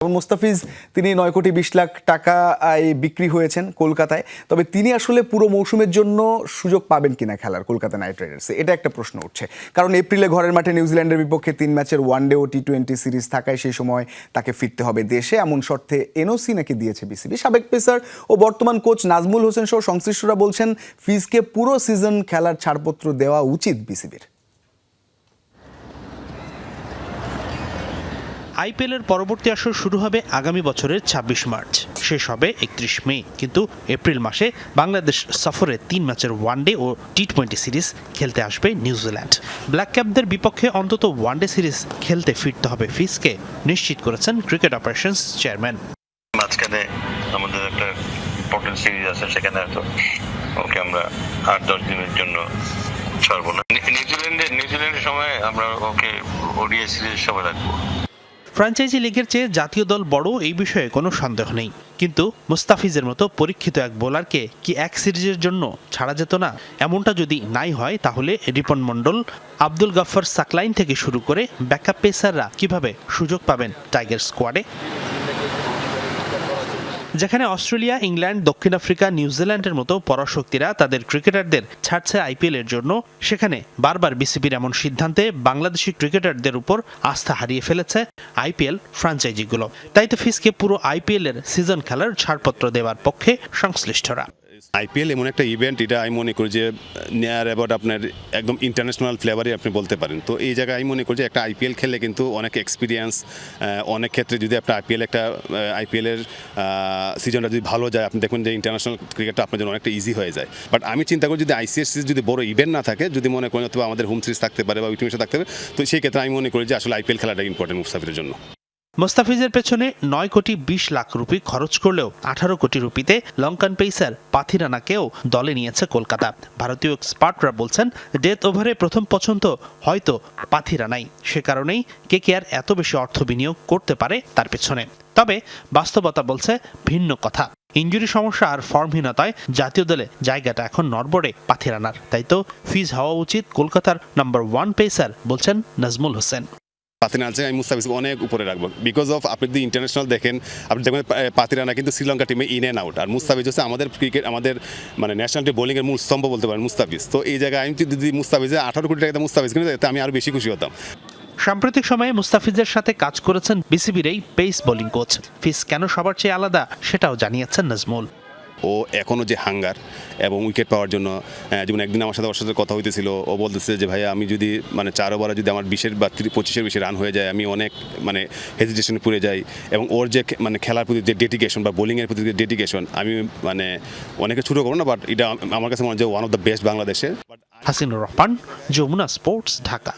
মুস্তাফিজ তিনি 9 কোটি 20 লাখ টাকায় বিক্রি হয়েছেন কলকাতায়। তবে তিনি আসলে পুরো মৌসুমের জন্য সুযোগ পাবেন কিনা খেলার কলকাতা নাইট রাইডার্সে, এটা একটা প্রশ্ন উঠছে। কারণ এপ্রিলে ঘরের মাঠে নিউজিল্যান্ডের বিপক্ষে 3 ম্যাচের ওয়ানডে ও টি20 সিরিজ থাকায় সেই সময় তাকে ফিরতে হবে দেশে, এমন শর্তে এনওসি নাকি দিয়েছে বিসিবি। সাবেক পেসার ও বর্তমান কোচ নাজমুল হোসেন সহ সংশ্লিষ্টরা বলছেন ফিজকে পুরো সিজন খেলার ছাড়পত্র দেওয়া উচিত বিসিবির। আইপিএলের পরবর্তী আসর শুরু হবে আগামী বছরের 26 মার্চ, শেষ হবে 31 মে। কিন্তু এপ্রিল মাসে বাংলাদেশ সফরে 3 ম্যাচের ওয়ানডে ও টি20 সিরিজ খেলতে আসবে নিউজিল্যান্ড। ব্ল্যাক ক্যাপদের বিপক্ষে অন্তত ওয়ানডে সিরিজ খেলতে ফিরতে হবে ফিজকে, নিশ্চিত করেছেন ক্রিকেট অপারেশনস চেয়ারম্যান। মাঝখানে আমাদের একটা ইম্পর্টেন্ট সিরিজ আছে, সেখানে হয়তো ওকে আমরা 8-10 দিনের জন্য ছাড়বো না। নিউজিল্যান্ডের সময় আমরা ওকে ওডিআই সিরিজের সময় রাখবো। ফ্র্যাঞ্চাইজি লিগের চেয়ে জাতীয় দল বড়, এই বিষয়ে কোনো সন্দেহ নেই। কিন্তু মুস্তাফিজের মতো পরীক্ষিত এক বোলারকে কি এক সিরিজের জন্য ছাড়া যেত না? এমনটা যদি নাই হয়, তাহলে রিপন মণ্ডল, আব্দুল গাফফার সাকলাইন থেকে শুরু করে ব্যাকআপ পেসাররা কিভাবে সুযোগ পাবেন টাইগার স্কোয়াডে? যেখানে অস্ট্রেলিয়া, ইংল্যান্ড, দক্ষিণ আফ্রিকা, নিউজিল্যান্ডের মতো পরাশক্তিরা তাদের ক্রিকেটারদের ছাড়ছে আইপিএলের জন্য, সেখানে বারবার বিসিবির এমন সিদ্ধান্তে বাংলাদেশি ক্রিকেটারদের উপর আস্থা হারিয়ে ফেলেছে আইপিএল ফ্র্যাঞ্চাইজিগুলো। তাই তো ফিজকে পুরো আইপিএলের সিজন খেলার ছাড়পত্র দেওয়ার পক্ষে সংশ্লিষ্টরা। আইপিএল এমন একটা ইভেন্ট, এটা আমি মনে করি যে নিয়ার অ্যাবাউট আপনার একদম ইন্টারন্যাশনাল ফ্লেভারই আপনি বলতে পারেন। তো এই জায়গায় আমি মনে করি যে একটা আইপিএল খেললে কিন্তু অনেক এক্সপিরিয়েন্স, অনেক ক্ষেত্রে যদি আপনার আইপিএলের সিজনটা যদি ভালো যায়, আপনি দেখবেন যে ইন্টারন্যাশনাল ক্রিকেটটা আপনার জন্য অনেকটা ইজি হয়ে যায়। বাট আমি চিন্তা করি যদি আইসিএস সিরিজ যদি বড় ইভেন্ট না থাকে, যদি মনে করেন অথবা আমাদের হোম সিরিজ থাকতে পারে বা উইটিং থাকতে পারে, তো সেই ক্ষেত্রে আমি মনে করি যে আসলে আইপিএল খেলাটা ইম্পর্টেন্ট মুস্তাফিজের জন্য। মুস্তাফিজের পেছনে 9 কোটি 20 লাখ রুপি খরচ করলেও 18 কোটি রুপিতে লঙ্কান পেসার পাথিরানাকেও দলে নিয়েছে কলকাতা। ভারতীয় এক্সপার্টরা বলছেন ডেথ ওভারে প্রথম পছন্দ হয়তো পাথিরানাই, সে কারণেই কেকেআর এত বেশি অর্থ বিনিয়োগ করতে পারে তার পেছনে। তবে বাস্তবতা বলছে ভিন্ন কথা। ইনজুরি সমস্যা আর ফর্মহীনতায় জাতীয় দলে জায়গাটা এখন নড়বড়ে পাথিরানার। তাই তো ফিজ হওয়া উচিত কলকাতার নাম্বার 1 পেসার, বলছেন নাজমুল হোসেন। পাতিরানা আমি মুস্তাফিজকে অনেক উপরে রাখবো, বিকজ অফ আপনি যদি ইন্টারন্যাশনাল দেখেন, আপনি দেখবেন পাতিরানা কিন্তু শ্রীলঙ্কা টিমে ইন অ্যান্ড আউট, আর মুস্তাফিজ হচ্ছে আমাদের ক্রিকেট, আমাদের মানে ন্যাশনাল টিম বোলিংয়ের মূল স্তম্ভ বলতে পারেন মুস্তাফিজ। তো এই জায়গায় আমি যদি মুস্তাফিজে 18 কোটি টাকা মুস্তাফিজ কিনে আমি আরও বেশি খুশি হতাম। সাম্প্রতিক সময়ে মুস্তাফিজের সাথে কাজ করেছেন বিসিবির এই পেস বোলিং কোচ। ফিজ কেন সবার চেয়ে আলাদা সেটাও জানিয়েছেন নাজমুল। ও এখনও যে হাঙ্গার এবং উইকেট পাওয়ার জন্য, যেমন একদিন আমার সাথে ওর সাথে কথা হইতেছিল, ও বলতেছে যে ভাইয়া আমি যদি মানে 4 ওভারে যদি আমার 20 বা 25-এর বেশি রান হয়ে যায়, আমি অনেক মানে হেজিটেশনে পড়ে যাই। এবং ওর যে মানে খেলার প্রতি যে ডেডিকেশন বা বোলিংয়ের প্রতি যে ডেডিকেশন, আমি মানে অনেকে ছোটো করবো না, বাট এটা আমার কাছে মনে হয় যে ওয়ান অফ দ্য বেস্ট বাংলাদেশের। হাসিনুর রহমান, যমুনা স্পোর্টস, ঢাকা।